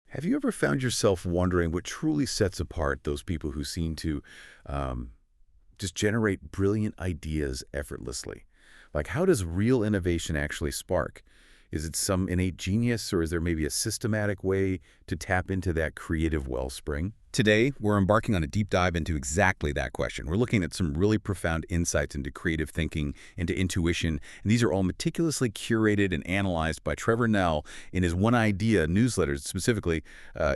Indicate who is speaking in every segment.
Speaker 1: Have you ever found yourself wondering what truly sets apart those people who seem to um, just generate brilliant ideas effortlessly? Like, how does real innovation actually spark? Is it some innate genius, or is there maybe a systematic way to tap into that creative wellspring? Today, we're embarking on a deep dive into exactly that question. We're looking at some really profound insights into creative thinking, into intuition, and these are all meticulously curated and analyzed by Trevor Nel in his One Idea newsletter, specifically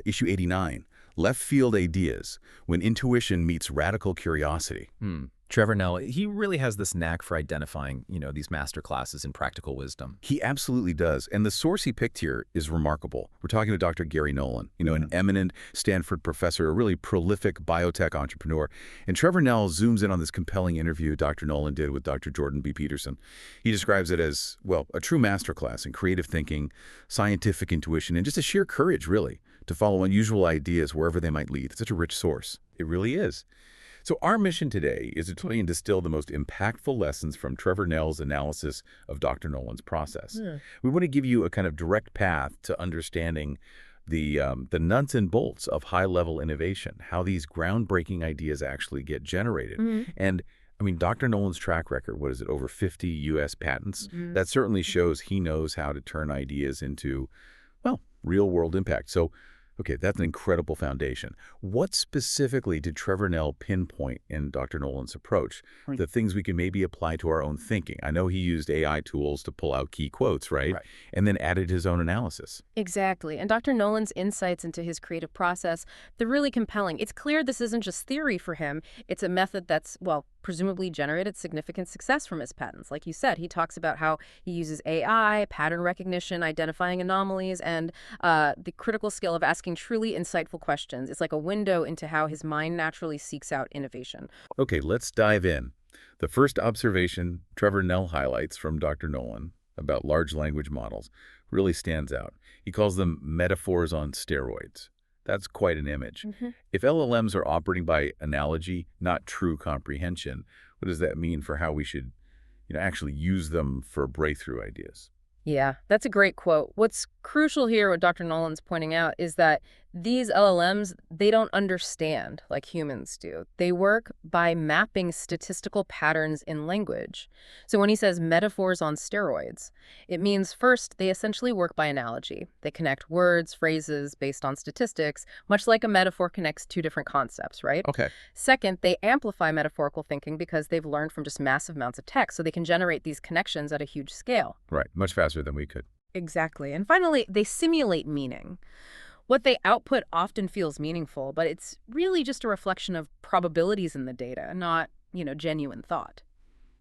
Speaker 1: issue 89, Left Field Aideas, When Intuition Meets Radical Curiosity.
Speaker 2: Trevor Nel, he really has this knack for identifying, these master classes in practical wisdom.
Speaker 1: He absolutely does. And the source he picked here is remarkable. We're talking to Dr. Garry Nolan, an eminent Stanford professor, a really prolific biotech entrepreneur. And Trevor Nell zooms in on this compelling interview Dr. Nolan did with Dr. Jordan B. Peterson. He describes it as, well, a true masterclass in creative thinking, scientific intuition, and just a sheer courage, really, to follow unusual ideas wherever they might lead. It's such a rich source. It really is. So our mission today is to try and distill the most impactful lessons from Trevor Nell's analysis of Dr. Nolan's process. We want to give you a kind of direct path to understanding the nuts and bolts of high-level innovation, how these groundbreaking ideas actually get generated. And I mean, Dr. Nolan's track record, what is it, over 50 U.S. patents? That certainly shows he knows how to turn ideas into, well, real-world impact. So, okay, that's an incredible foundation. What specifically did Trevor Nell pinpoint in Dr. Nolan's approach? The things we can maybe apply to our own thinking. I know he used AI tools to pull out key quotes, right? And then added his own analysis.
Speaker 3: Exactly. And Dr. Nolan's insights into his creative process, they're really compelling. It's clear this isn't just theory for him. It's a method that's, well, presumably generated significant success from his patents. Like you said, he talks about how he uses AI, pattern recognition, identifying anomalies, and the critical skill of asking truly insightful questions. It's like a window into how his mind naturally seeks out innovation.
Speaker 1: Okay, let's dive in. The first observation Trevor Nell highlights from Dr. Nolan about large language models really stands out. He calls them metaphors on steroids. That's quite an image. If LLMs are operating by analogy, not true comprehension, what does that mean for how we should, actually use them for breakthrough ideas?
Speaker 3: Yeah, that's a great quote. What's crucial here, what Dr. Nolan's pointing out, is that these LLMs, they don't understand like humans do. They work by mapping statistical patterns in language. So when he says metaphors on steroids, it means first, they essentially work by analogy. They connect words, phrases based on statistics, much like a metaphor connects two different concepts, right?
Speaker 1: Okay.
Speaker 3: Second, they amplify metaphorical thinking because they've learned from just massive amounts of text, so they can generate these connections at a huge scale.
Speaker 1: Right, much faster than we could.
Speaker 3: Exactly. And finally, they simulate meaning. What they output often feels meaningful, but it's really just a reflection of probabilities in the data, not, genuine thought.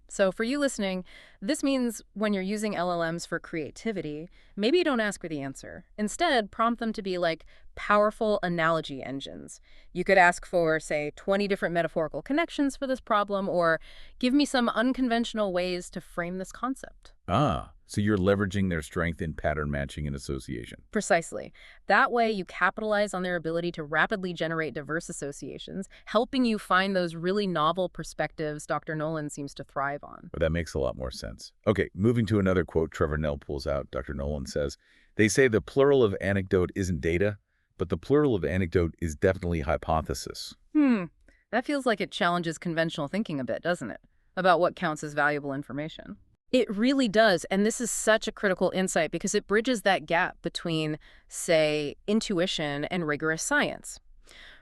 Speaker 3: So for you listening, this means when you're using LLMs for creativity, maybe you don't ask for the answer. Instead, prompt them to be like powerful analogy engines. You could ask for, say, 20 different metaphorical connections for this problem, or give me some unconventional ways to frame this concept.
Speaker 1: So you're leveraging their strength in pattern matching and association.
Speaker 3: Precisely. That way, you capitalize on their ability to rapidly generate diverse associations, helping you find those really novel perspectives Dr. Nolan seems to thrive on.
Speaker 1: But that makes a lot more sense. Okay, moving to another quote Trevor Nell pulls out, Dr. Nolan says, they say the plural of anecdote isn't data, but the plural of anecdote is definitely hypothesis.
Speaker 3: That feels like it challenges conventional thinking a bit, doesn't it? About what counts as valuable information. It really does, and this is such a critical insight because it bridges that gap between, say, intuition and rigorous science.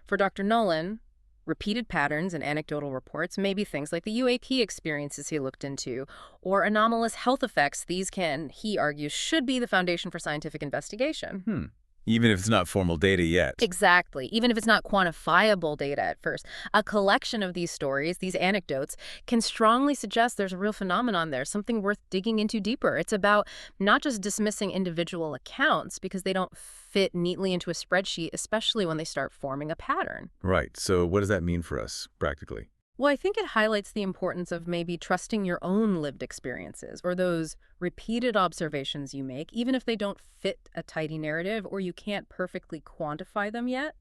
Speaker 3: For Dr. Nolan, repeated patterns and anecdotal reports may be things like the UAP experiences he looked into, or anomalous health effects. These can, he argues, should be the foundation for scientific investigation.
Speaker 1: Even if it's not formal data yet.
Speaker 3: Exactly. Even if it's not quantifiable data at first. A collection of these stories, these anecdotes, can strongly suggest there's a real phenomenon there, something worth digging into deeper. It's about not just dismissing individual accounts because they don't fit neatly into a spreadsheet, especially when they start forming a pattern.
Speaker 1: Right. So what does that mean for us, practically?
Speaker 3: Well, I think it highlights the importance of maybe trusting your own lived experiences or those repeated observations you make, even if they don't fit a tidy narrative or you can't perfectly quantify them yet.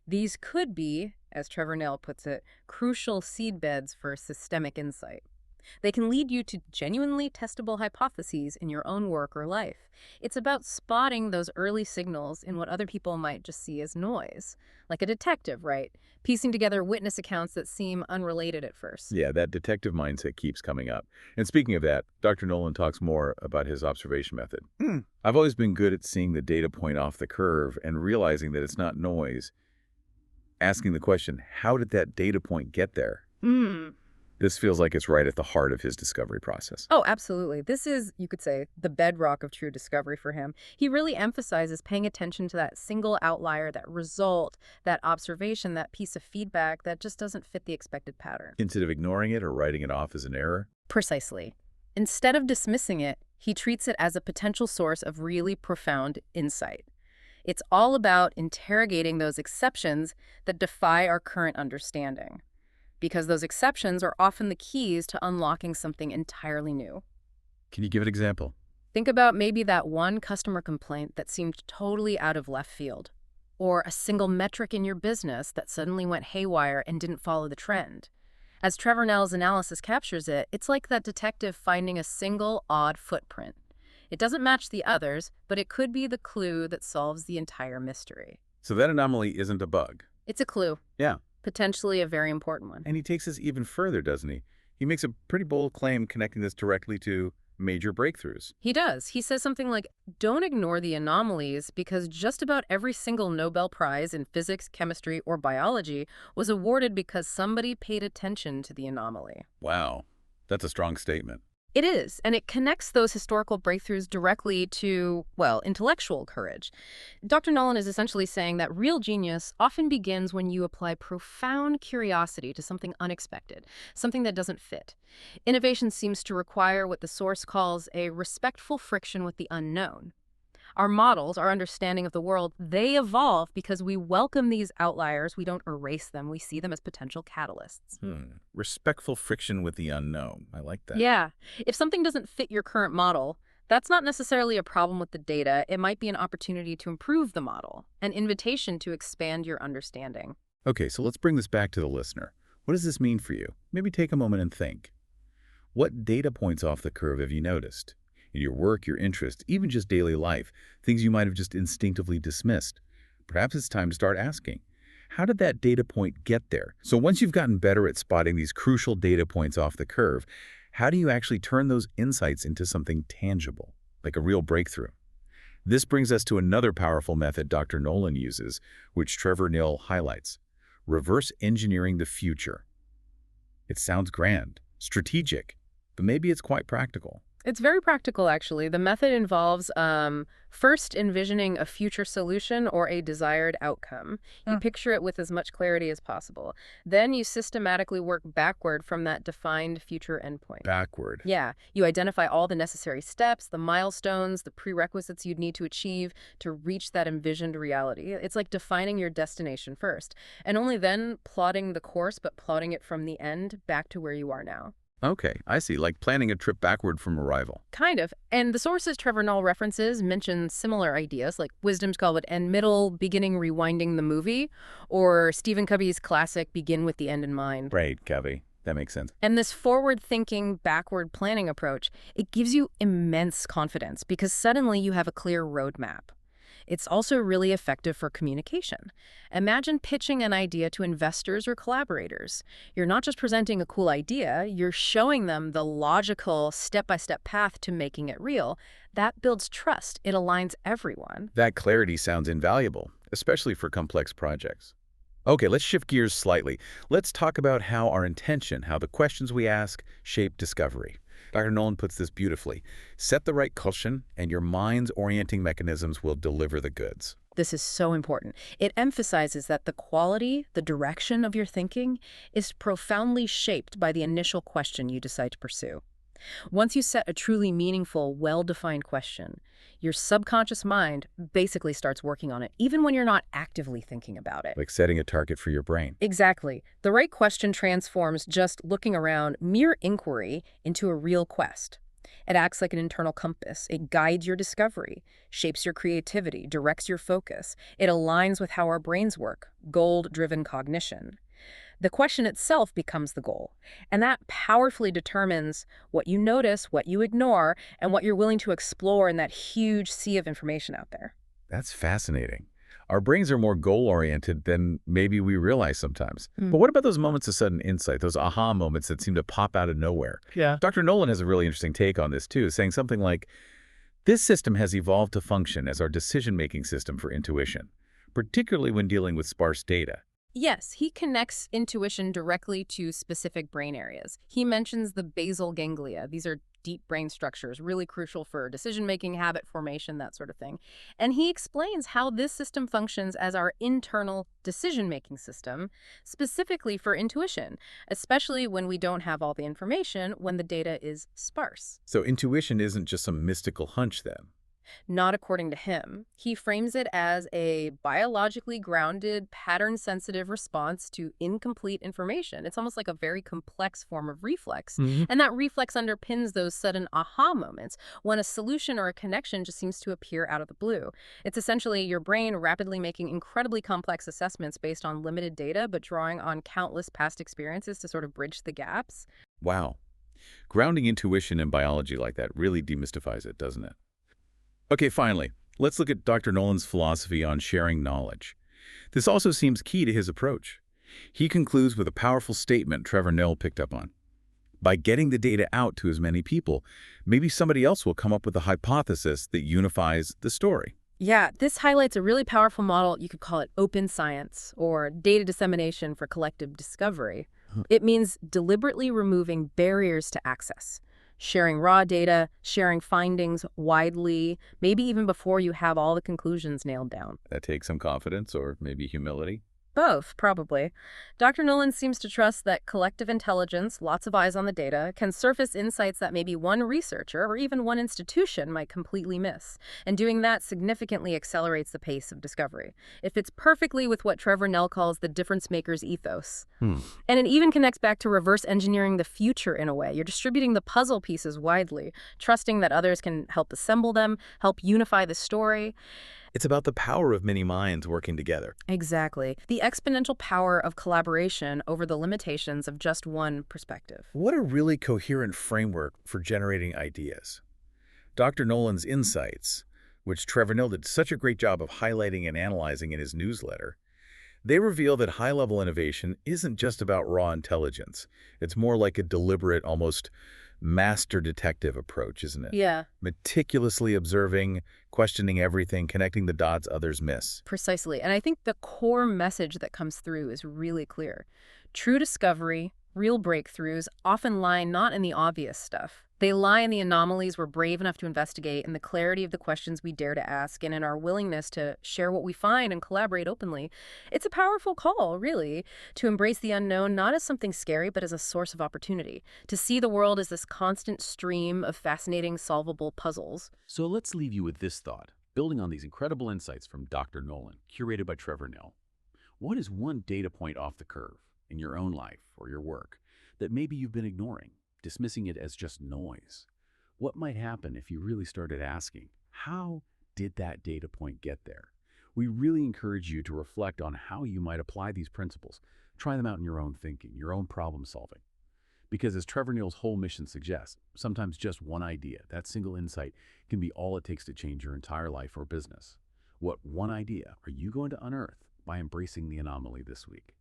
Speaker 3: These could be, as Trevor Nell puts it, crucial seedbeds for systemic insight. They can lead you to genuinely testable hypotheses in your own work or life. It's about spotting those early signals in what other people might just see as noise. Like a detective, right? Piecing together witness accounts that seem unrelated at first.
Speaker 1: Yeah, that detective mindset keeps coming up. And speaking of that, Dr. Nolan talks more about his observation method. I've always been good at seeing the data point off the curve and realizing that it's not noise. Asking the question, how did that data point get there? This feels like it's right at the heart of his discovery process.
Speaker 3: Oh, absolutely. This is, you could say, the bedrock of true discovery for him. He really emphasizes paying attention to that single outlier, that result, that observation, that piece of feedback that just doesn't fit the expected pattern.
Speaker 1: Instead of ignoring it or writing it off as an error?
Speaker 3: Precisely. Instead of dismissing it, he treats it as a potential source of really profound insight. It's all about interrogating those exceptions that defy our current understanding, because those exceptions are often the keys to unlocking something entirely new.
Speaker 1: Can you give an example?
Speaker 3: Think about maybe that one customer complaint that seemed totally out of left field, or a single metric in your business that suddenly went haywire and didn't follow the trend. As Trevor Nell's analysis captures it, it's like that detective finding a single odd footprint. It doesn't match the others, but it could be the clue that solves the entire mystery.
Speaker 1: So that anomaly isn't a bug.
Speaker 3: It's a clue.
Speaker 1: Yeah.
Speaker 3: Potentially a very important one.
Speaker 1: And he takes this even further, doesn't he? He makes a pretty bold claim connecting this directly to major breakthroughs.
Speaker 3: He does. He says something like, don't ignore the anomalies because just about every single Nobel Prize in physics, chemistry, or biology was awarded because somebody paid attention to the anomaly.
Speaker 1: Wow. That's a strong statement.
Speaker 3: It is, and it connects those historical breakthroughs directly to, well, intellectual courage. Dr. Nolan is essentially saying that real genius often begins when you apply profound curiosity to something unexpected, something that doesn't fit. Innovation seems to require what the source calls a respectful friction with the unknown. Our models, our understanding of the world, they evolve because we welcome these outliers. We don't erase them. We see them as potential catalysts.
Speaker 1: Respectful friction with the unknown. I like that.
Speaker 3: Yeah. If something doesn't fit your current model, that's not necessarily a problem with the data. It might be an opportunity to improve the model, an invitation to expand your understanding.
Speaker 1: Okay, so let's bring this back to the listener. What does this mean for you? Maybe take a moment and think. What data points off the curve have you noticed? In your work, your interests, even just daily life, things you might have just instinctively dismissed. Perhaps it's time to start asking, how did that data point get there? So once you've gotten better at spotting these crucial data points off the curve, how do you actually turn those insights into something tangible, like a real breakthrough? This brings us to another powerful method Dr. Nolan uses, which Trevor Nel highlights: reverse engineering the future. It sounds grand, strategic, but maybe it's quite practical.
Speaker 3: It's very practical, actually. The method involves first envisioning a future solution or a desired outcome. You picture it with as much clarity as possible. Then you systematically work backward from that defined future endpoint.
Speaker 1: Backward.
Speaker 3: Yeah. You identify all the necessary steps, the milestones, the prerequisites you'd need to achieve to reach that envisioned reality. It's like defining your destination first, and only then plotting the course, but plotting it from the end back to where you are now.
Speaker 1: Okay, I see, like planning a trip backward from arrival.
Speaker 3: Kind of. And the sources Trevor Nel references mention similar ideas, like Wisdom's call it end, middle, beginning, rewinding the movie, or Stephen Covey's classic Begin with the End in Mind.
Speaker 1: Right, Covey. That makes sense.
Speaker 3: And this forward-thinking, backward planning approach, it gives you immense confidence because suddenly you have a clear roadmap. It's also really effective for communication. Imagine pitching an idea to investors or collaborators. You're not just presenting a cool idea, you're showing them the logical, step-by-step path to making it real. That builds trust. It aligns everyone.
Speaker 1: That clarity sounds invaluable, especially for complex projects. Okay, let's shift gears slightly. Let's talk about how our intention, how the questions we ask, shape discovery. Dr. Nolan puts this beautifully. Set the right question, and your mind's orienting mechanisms will deliver the goods.
Speaker 3: This is so important. It emphasizes that the quality, the direction of your thinking is profoundly shaped by the initial question you decide to pursue. Once you set a truly meaningful, well-defined question, your subconscious mind basically starts working on it, even when you're not actively thinking about it.
Speaker 1: Like setting a target for your brain.
Speaker 3: Exactly. The right question transforms just looking around, mere inquiry, into a real quest. It acts like an internal compass. It guides your discovery, shapes your creativity, directs your focus. It aligns with how our brains work, goal-driven cognition. The question itself becomes the goal, and that powerfully determines what you notice, what you ignore, and what you're willing to explore in that huge sea of information out there.
Speaker 1: That's fascinating. Our brains are more goal-oriented than maybe we realize sometimes.
Speaker 3: Mm.
Speaker 1: But what about those moments of sudden insight, those aha moments that seem to pop out of nowhere?
Speaker 2: Yeah.
Speaker 1: Dr. Nolan has a really interesting take on this, too, saying something like, this system has evolved to function as our decision-making system for intuition, particularly when dealing with sparse data.
Speaker 3: Yes, he connects intuition directly to specific brain areas. He mentions the basal ganglia. These are deep brain structures, really crucial for decision-making, habit formation, that sort of thing. And he explains how this system functions as our internal decision-making system, specifically for intuition, especially when we don't have all the information, when the data is sparse.
Speaker 1: So intuition isn't just some mystical hunch, then.
Speaker 3: Not according to him. He frames it as a biologically grounded, pattern-sensitive response to incomplete information. It's almost like a very complex form of reflex. And that reflex underpins those sudden aha moments when a solution or a connection just seems to appear out of the blue. It's essentially your brain rapidly making incredibly complex assessments based on limited data, but drawing on countless past experiences to sort of bridge the gaps.
Speaker 1: Wow. Grounding intuition in biology like that really demystifies it, doesn't it? Okay, finally, let's look at Dr. Nolan's philosophy on sharing knowledge. This also seems key to his approach. He concludes with a powerful statement Trevor Nel picked up on. By getting the data out to as many people, maybe somebody else will come up with a hypothesis that unifies the story.
Speaker 3: Yeah, this highlights a really powerful model. You could call it open science or data dissemination for collective discovery. It means deliberately removing barriers to access. Sharing raw data, sharing findings widely, maybe even before you have all the conclusions nailed down.
Speaker 1: That takes some confidence or maybe humility.
Speaker 3: Both, probably. Dr. Nolan seems to trust that collective intelligence, lots of eyes on the data, can surface insights that maybe one researcher or even one institution might completely miss. And doing that significantly accelerates the pace of discovery. It fits perfectly with what Trevor Nel calls the difference maker's ethos. And it even connects back to reverse engineering the future in a way. You're distributing the puzzle pieces widely, trusting that others can help assemble them, help unify the story.
Speaker 2: It's about the power of many minds working together.
Speaker 3: Exactly. The exponential power of collaboration over the limitations of just one perspective.
Speaker 1: What a really coherent framework for generating ideas. Dr. Nolan's insights, which Trevor Nel did such a great job of highlighting and analyzing in his newsletter, they reveal that high-level innovation isn't just about raw intelligence. It's more like a deliberate, almost master detective approach, isn't it?
Speaker 3: Yeah.
Speaker 1: Meticulously observing, questioning everything, connecting the dots others miss.
Speaker 3: Precisely. And I think the core message that comes through is really clear. True discovery, real breakthroughs often lie not in the obvious stuff. They lie in the anomalies we're brave enough to investigate, in the clarity of the questions we dare to ask, and in our willingness to share what we find and collaborate openly. It's a powerful call, really, to embrace the unknown not as something scary, but as a source of opportunity, to see the world as this constant stream of fascinating, solvable puzzles.
Speaker 4: So let's leave you with this thought, building on these incredible insights from Dr. Nolan, curated by Trevor Nel. What is one data point off the curve in your own life or your work that maybe you've been ignoring, dismissing it as just noise? What might happen if you really started asking, how did that data point get there? We really encourage you to reflect on how you might apply these principles. Try them out in your own thinking, your own problem solving. Because as Trevor Nel's whole mission suggests, sometimes just one idea, that single insight, can be all it takes to change your entire life or business. What one idea are you going to unearth by embracing the anomaly this week?